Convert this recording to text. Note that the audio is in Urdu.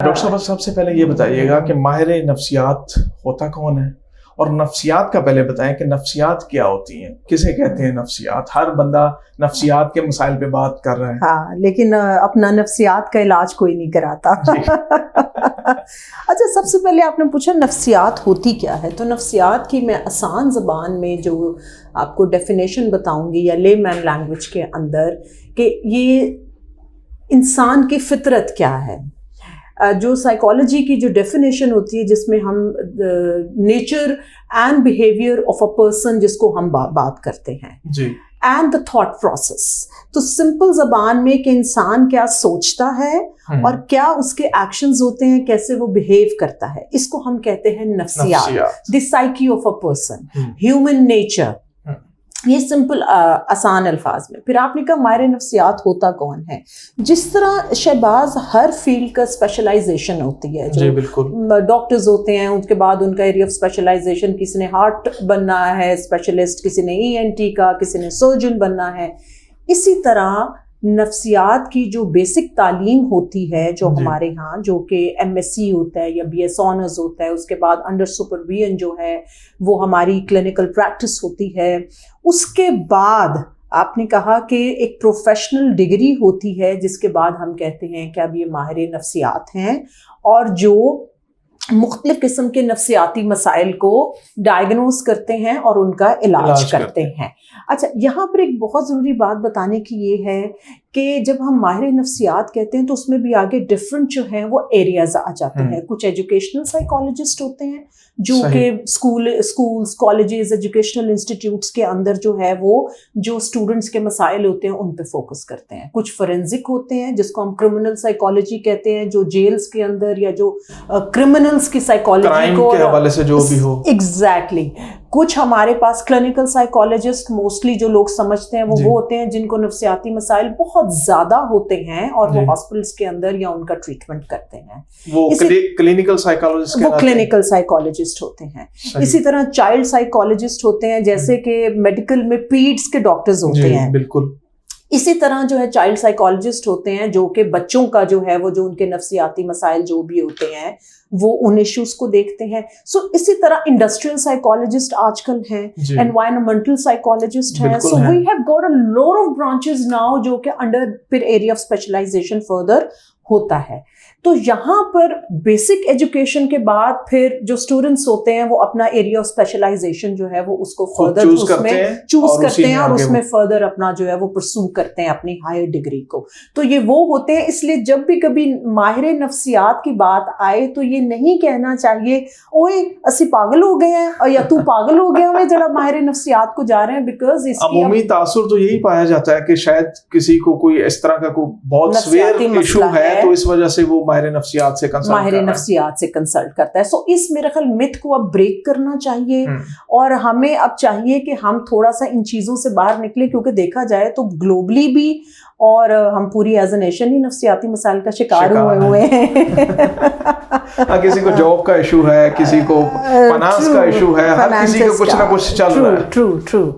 ڈاکٹر صاحب سب سے پہلے یہ بتائیے گا کہ ماہر نفسیات ہوتا کون ہے، اور نفسیات کا پہلے بتائیں کہ نفسیات کیا ہوتی ہیں، کسے کہتے ہیں نفسیات؟ ہر بندہ نفسیات کے مسائل پہ بات کر رہا ہے، ہاں، لیکن اپنا نفسیات کا علاج کوئی نہیں کراتا۔ اچھا، سب سے پہلے آپ نے پوچھا نفسیات ہوتی کیا ہے، تو نفسیات کی میں آسان زبان میں جو آپ کو ڈیفینیشن بتاؤں گی یا لے مین لینگویج کے اندر، کہ یہ انسان کی فطرت کیا ہے۔ جو سائیکالوجی کی جو ڈیفینیشن ہوتی ہے جس میں ہم nature and behaviour of a person جس کو ہم بات کرتے ہیں، جی، اینڈ دا تھاٹ پروسیس، تو سمپل زبان میں کہ انسان کیا سوچتا ہے اور کیا اس کے ایکشنز ہوتے ہیں، کیسے وہ بیہیو کرتا ہے، اس کو ہم کہتے ہیں نفسیات، the psyche of a person, human nature. یہ سمپل آسان الفاظ میں۔ پھر آپ نے کہا ماہر نفسیات ہوتا کون ہے؟ جس طرح شہباز ہر فیلڈ کا اسپیشلائزیشن ہوتی ہے، جی بالکل، ڈاکٹرز ہوتے ہیں، ان کے بعد ان کا ایریا آف اسپیشلائزیشن، کسی نے ہارٹ بننا ہے اسپیشلسٹ، کسی نے ENT کا، کسی نے سرجن بننا ہے، اسی طرح نفسیات کی جو بیسک تعلیم ہوتی ہے جو ہمارے ہاں، جو کہ MSc ہوتا ہے یا BS آنرز ہوتا ہے، اس کے بعد انڈر سپرویژن جو ہے وہ ہماری کلینکل پریکٹس ہوتی ہے، اس کے بعد آپ نے کہا کہ ایک پروفیشنل ڈگری ہوتی ہے جس کے بعد ہم کہتے ہیں کہ اب یہ ماہر نفسیات ہیں، اور جو مختلف قسم کے نفسیاتی مسائل کو ڈائگنوز کرتے ہیں اور ان کا علاج کرتے ہیں۔ اچھا، یہاں پر ایک بہت ضروری بات بتانے کی یہ ہے کہ جب ہم ماہر نفسیات کہتے ہیں تو اس میں بھی آگے ڈفرنٹ جو ہیں وہ ایریاز آ جاتے ہیں۔ کچھ ایجوکیشنل سائیکالوجسٹ ہوتے ہیں جو کہ اسکولز، کالجز، ایجوکیشنل انسٹیٹیوٹس کے اندر جو ہے وہ جو اسٹوڈنٹس کے مسائل ہوتے ہیں ان پہ فوکس کرتے ہیں۔ کچھ فورینزک ہوتے ہیں جس کو ہم کرمنل سائیکالوجی کہتے ہیں، جو جیلز کے اندر یا جو کرمنلز کی سائیکالوجی کو کے حوالے سے جو بھی ہو، ایگزیکٹلی۔ کچھ ہمارے پاس کلینکل سائیکالوجسٹ موسٹلی جو لوگ سمجھتے ہیں وہ ہوتے ہیں جن کو نفسیاتی مسائل بہت زیادہ ہوتے ہیں اور وہ ہاسپٹلس کے اندر یا ان کا ٹریٹمنٹ کرتے ہیں، وہ کلینکل سائیکالوجسٹ، وہ کلینکل سائیکالوجسٹ ہوتے ہیں۔ اسی طرح چائلڈ سائیکالوجسٹ ہوتے ہیں، جیسے کہ میڈیکل میں پیڈس کے ڈاکٹرز ہوتے ہیں، بالکل۔ اسی طرح جو ہے چائلڈ سائیکالوجسٹ ہوتے ہیں جو کہ بچوں کا جو ہے وہ جو ان کے نفسیاتی مسائل جو بھی ہوتے ہیں وہ ان ایشوز کو دیکھتے ہیں۔ سو اسی طرح انڈسٹریل سائیکالوجسٹ آج کل ہیں، انوائرمنٹل سائیکالوجسٹ ہیں۔ سو we have got a lot of branches now جو کہ انڈر پھر ایریا آف اسپیشلائزیشن فردر ہوتا ہے۔ تو یہاں پر بیسک ایجوکیشن کے بعد پھر جو اسٹوڈنٹس ہوتے ہیں وہ اپنا ایریا آف اسپیشلائزیشن جو ہے وہ اس کو فردر چوز کرتے ہیں اور اس میں فردر اپنا جو ہے وہ پرسو کرتے ہیں اپنی ہائر ڈگری کو۔ تو یہ وہ ہوتے ہیں، اس لیے جب بھی کبھی ماہر نفسیات کی بات آئے تو یہ نہیں کہنا چاہیے اوئے اسی پاگل ہو گئے ہیں یا تو پاگل ہو گیا ہمیں جڑا ماہر نفسیات کو جا رہے ہیں، بیکاز اس کی عمومی تاثر تو یہی پایا جاتا ہے کہ شاید کسی کو کوئی اس طرح کا کوئی بہت سویئر ایشو ہے تو اس وجہ سے وہ ماہر نفسیات سے کنسلٹ کرتا ہے۔ سو اس میرے خیال مت کو اب بریک کرنا چاہیے، اور ہمیں اب چاہیے کہ ہم تھوڑا سا ان چیزوں سے باہر نکلیں، کیونکہ دیکھا جائے تو گلوبلی بھی اور ہم پوری ایز اے نیشن ہی نفسیاتی مسائل کا شکار ہوئے ہیں۔ کسی کو جاب کا ایشو ہے، کسی کو فنانس کا ایشو ہے، ہر کسی کو کچھ نہ کچھ چل رہا ہے۔ ٹرو